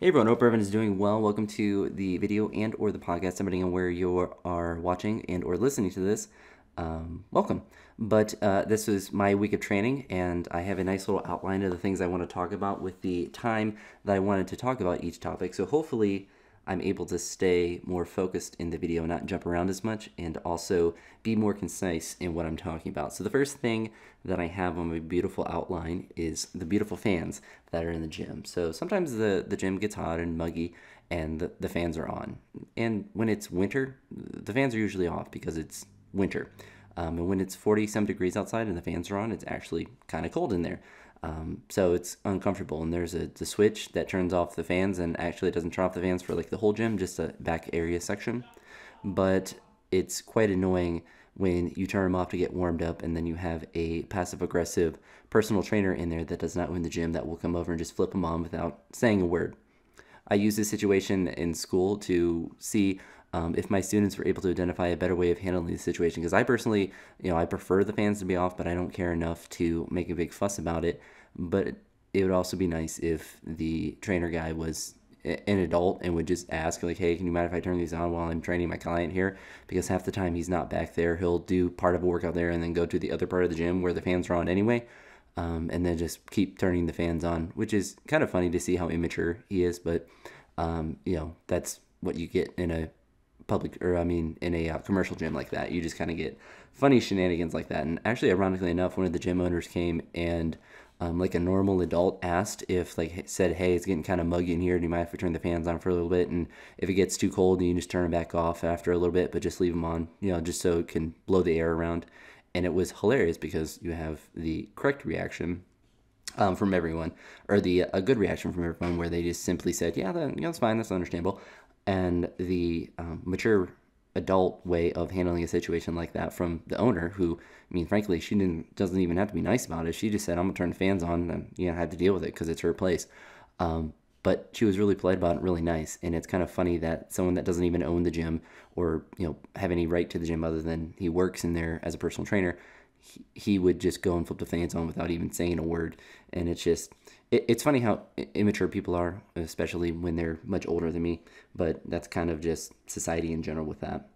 Hey everyone, hope everyone is doing well. Welcome to the video and or the podcast, depending on where you are watching and or listening to this. Welcome. But this is my week of training, and I have a nice little outline of the things I want to talk about with the time that I wanted to talk about each topic. So hopefully I'm able to stay more focused in the video, not jump around as much, and also be more concise in what I'm talking about. So the first thing that I have on my beautiful outline is the beautiful fans that are in the gym. So sometimes the gym gets hot and muggy and the fans are on. And when it's winter, the fans are usually off because it's winter. And when it's 40-some degrees outside and the fans are on, it's actually kind of cold in there. So it's uncomfortable, and there's the switch that turns off the fans, and actually it doesn't turn off the fans for like the whole gym, just a back area section. But it's quite annoying when you turn them off to get warmed up, and then you have a passive-aggressive personal trainer in there that does not own the gym that will come over and just flip them on without saying a word. I use this situation in school to see if my students were able to identify a better way of handling the situation. Because I personally, I prefer the fans to be off, but I don't care enough to make a big fuss about it. But it would also be nice if the trainer guy was an adult and would just ask, like, hey, can you mind if I turn these on while I'm training my client here? Because half the time he's not back there. He'll do part of a workout there and then go to the other part of the gym where the fans are on anyway. And then just keep turning the fans on, which is kind of funny to see how immature he is. But, that's what you get in a in a commercial gym like that. You just kind of get funny shenanigans like that. And actually, ironically enough, one of the gym owners came and like a normal adult asked if, like, said, hey, it's getting kind of muggy in here. Do you mind if we turn the fans on for a little bit? And if it gets too cold, you can just turn them back off after a little bit, but just leave them on, just so it can blow the air around. And it was hilarious because you have the correct reaction from everyone, or a good reaction from everyone, where they just simply said, yeah, that's fine, that's understandable. And the mature adult way of handling a situation like that from the owner, who, I mean, frankly, she doesn't even have to be nice about it. She just said, I'm gonna turn the fans on, and had to deal with it because it's her place. But she was really polite about it, really nice. And it's kind of funny that someone that doesn't even own the gym or have any right to the gym other than he works in there as a personal trainer, he would just go and flip the fans on without even saying a word. And it's funny how immature people are, especially when they're much older than me. But that's kind of just society in general with that.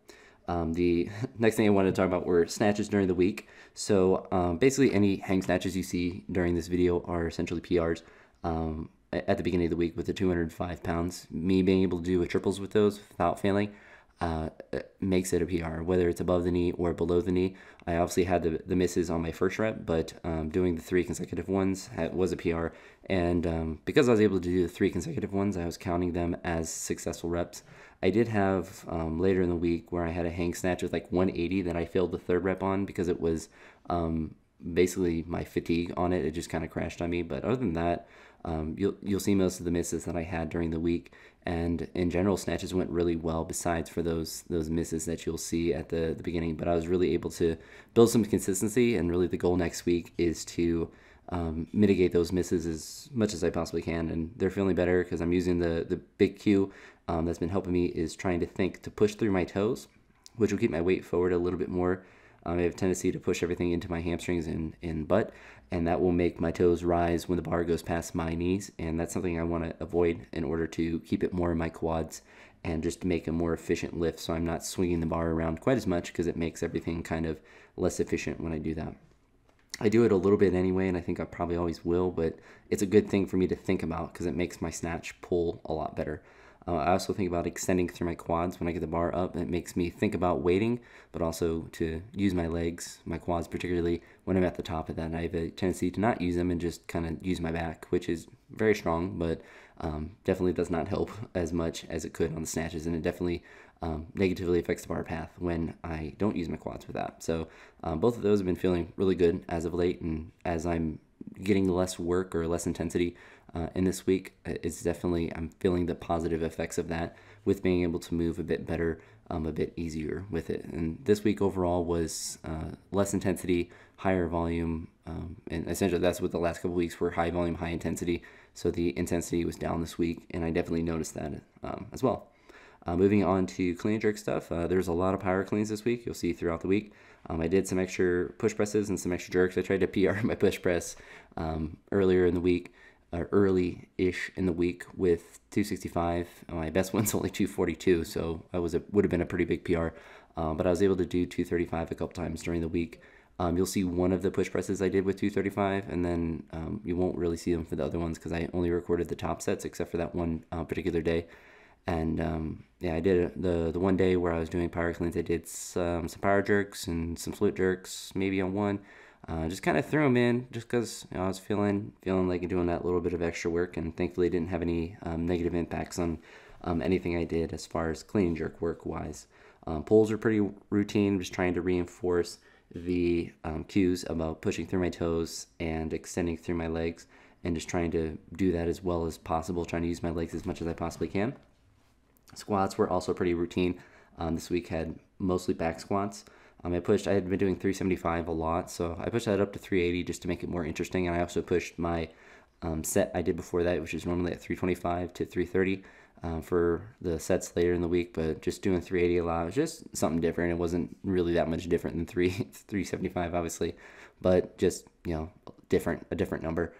The next thing I wanted to talk about were snatches during the week. So basically any hang snatches you see during this video are essentially PRs. At the beginning of the week with the 205 pounds, me being able to do a triples with those without failing makes it a PR, whether it's above the knee or below the knee. I obviously had the misses on my first rep, but doing the 3 consecutive ones was a PR. And because I was able to do the 3 consecutive ones, I was counting them as successful reps. I did have later in the week where I had a hang snatch with like 180 that I failed the 3rd rep on because it was basically my fatigue on it. It just kind of crashed on me. But other than that, you'll see most of the misses that I had during the week, and in general, snatches went really well. Besides for those misses that you'll see at the beginning, but I was really able to build some consistency, and really the goal next week is to mitigate those misses as much as I possibly can. And they're feeling better because I'm using the big cue that's been helping me is trying to think to push through my toes, which will keep my weight forward a little bit more. I have a tendency to push everything into my hamstrings and butt, and that will make my toes rise when the bar goes past my knees, and that's something I want to avoid in order to keep it more in my quads and just to make a more efficient lift, so I'm not swinging the bar around quite as much because it makes everything kind of less efficient when I do that. I do it a little bit anyway, and I think I probably always will, but it's a good thing for me to think about because it makes my snatch pull a lot better. I also think about extending through my quads when I get the bar up. It makes me think about waiting, but also to use my legs, my quads particularly, when I'm at the top of that. And I have a tendency to not use them and just kind of use my back, which is very strong, but definitely does not help as much as it could on the snatches. And it definitely negatively affects the bar path when I don't use my quads for that. So both of those have been feeling really good as of late, and as I'm getting less work or less intensity in this week, it's definitely, I'm feeling the positive effects of that with being able to move a bit better, a bit easier with it. And this week overall was less intensity, higher volume, and essentially that's what the last couple weeks were: high volume, high intensity. So the intensity was down this week, and I definitely noticed that as well. Moving on to clean and jerk stuff, there's a lot of power cleans this week. You'll see throughout the week. I did some extra push presses and some extra jerks. I tried to PR my push press earlier in the week. early-ish in the week with 265. My best one's only 242, so would have been a pretty big PR. But I was able to do 235 a couple times during the week. You'll see one of the push presses I did with 235, and then you won't really see them for the other ones because I only recorded the top sets except for that one particular day. And yeah, I did the one day where I was doing power cleans. I did some power jerks and some split jerks, maybe on one. Just kind of threw them in just because I was feeling like doing that little bit of extra work, and thankfully didn't have any negative impacts on anything I did as far as clean jerk work wise. Pulls are pretty routine, just trying to reinforce the cues about pushing through my toes and extending through my legs, and just trying to do that as well as possible, trying to use my legs as much as I possibly can. Squats were also pretty routine. This week had mostly back squats. I had been doing 375 a lot, so I pushed that up to 380 just to make it more interesting, and I also pushed my set I did before that, which is normally at 325 to 330 for the sets later in the week, but just doing 380 a lot was just something different. It wasn't really that much different than 375, obviously, but just, a different number.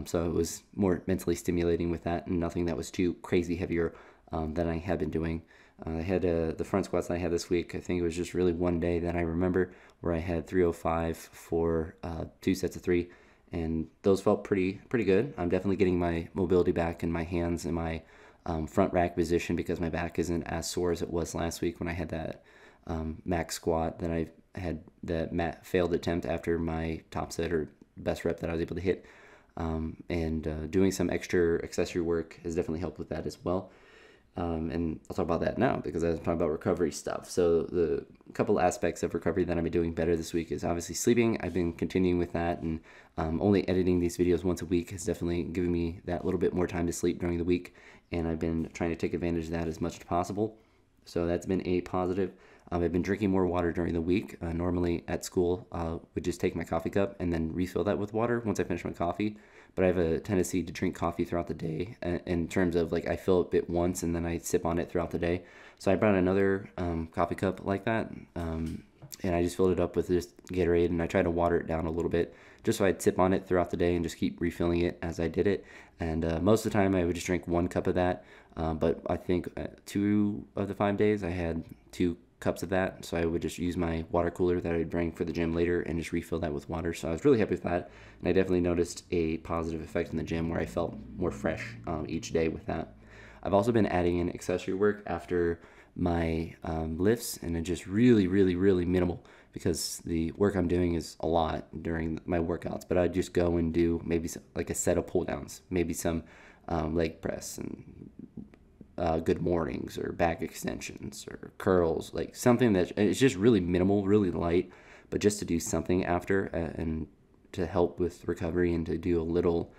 So it was more mentally stimulating with that, and nothing that was too crazy heavier than I had been doing. I had the front squats that I had this week. I think it was just really one day that I remember where I had 305 for 2 sets of 3, and those felt pretty good. I'm definitely getting my mobility back in my hands and my front rack position because my back isn't as sore as it was last week when I had that max squat that I had that failed attempt after my top set or best rep that I was able to hit. And doing some extra accessory work has definitely helped with that as well. And I'll talk about that now because I was talking about recovery stuff. So the couple aspects of recovery that I've been doing better this week is obviously sleeping. I've been continuing with that, and only editing these videos once a week has definitely given me that little bit more time to sleep during the week, and I've been trying to take advantage of that as much as possible. So that's been a positive. I've been drinking more water during the week. Normally at school, would just take my coffee cup and then refill that with water once I finish my coffee. But I have a tendency to drink coffee throughout the day in terms of like I fill it once and then I sip on it throughout the day. So I brought another coffee cup like that, and I just filled it up with just Gatorade, and I tried to water it down a little bit just so I'd sip on it throughout the day and just keep refilling it as I did it. And most of the time I would just drink 1 cup of that, but I think 2 of the 5 days I had 2 cups of that, so I would just use my water cooler that I'd bring for the gym later and just refill that with water. So I was really happy with that, and I definitely noticed a positive effect in the gym where I felt more fresh each day with that. I've also been adding in accessory work after my lifts, and it's just really minimal because the work I'm doing is a lot during my workouts, but I just go and do maybe like a set of pull downs, maybe some leg press and good mornings or back extensions or curls, like something that it's just really minimal, really light, but just to do something after and to help with recovery and to do a little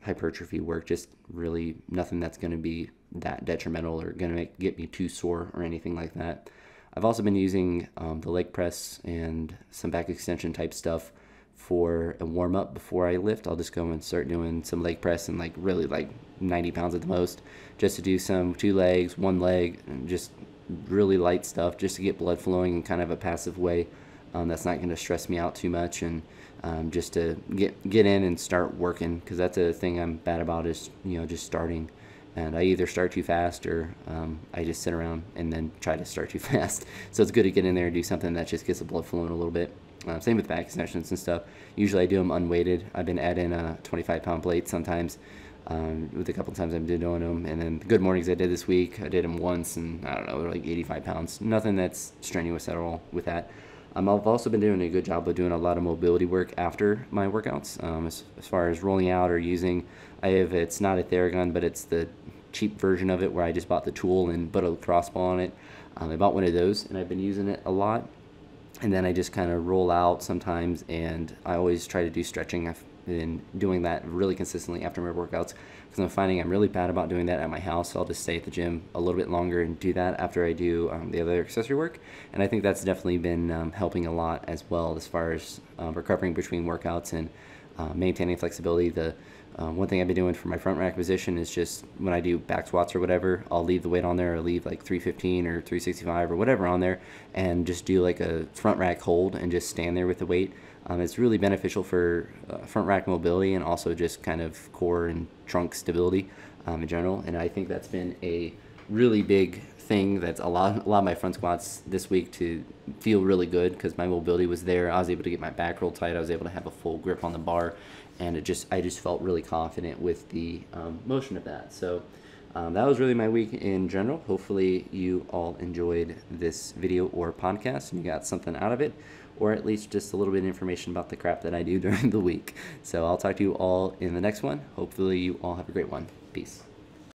hypertrophy work, just really nothing that's going to be that detrimental or going to get me too sore or anything like that. I've also been using the leg press and some back extension type stuff for a warm up before I lift. I'll just go and start doing some leg press and really 90 pounds at the most, just to do some 2 legs, 1 leg, and just really light stuff just to get blood flowing in kind of a passive way. That's not going to stress me out too much, and just to get in and start working, because that's a thing I'm bad about is just starting. And I either start too fast or I just sit around and then try to start too fast. So it's good to get in there and do something that just gets the blood flowing a little bit. Same with back extensions and stuff. Usually I do them unweighted. I've been adding a 25-pound plate sometimes with a couple times I've been doing them. And then the good mornings I did this week, I did them once, and I don't know, they're like 85 pounds. Nothing that's strenuous at all with that. I've also been doing a good job of doing a lot of mobility work after my workouts. As far as rolling out or using, it's not a Theragun, but it's the cheap version of it where I just bought the tool and put a crossbar on it. I bought one of those, and I've been using it a lot. And then I just kind of roll out sometimes, and I always try to do stretching. I've been doing that really consistently after my workouts because I'm finding I'm really bad about doing that at my house. So I'll just stay at the gym a little bit longer and do that after I do the other accessory work. And I think that's definitely been helping a lot as well as far as recovering between workouts and maintaining flexibility. The one thing I've been doing for my front rack position is just when I do back squats or whatever, I'll leave the weight on there, or leave like 315 or 365 or whatever on there, and just do like a front rack hold and just stand there with the weight. It's really beneficial for front rack mobility and also just kind of core and trunk stability in general. And I think that's been a really big thing that's a lot of my front squats this week to feel really good because my mobility was there. I was able to get my back real tight. I was able to have a full grip on the bar, and I just felt really confident with the motion of that. So that was really my week in general. Hopefully you all enjoyed this video or podcast and you got something out of it, or at least just a little bit of information about the crap that I do during the week. So I'll talk to you all in the next one. Hopefully you all have a great one. Peace.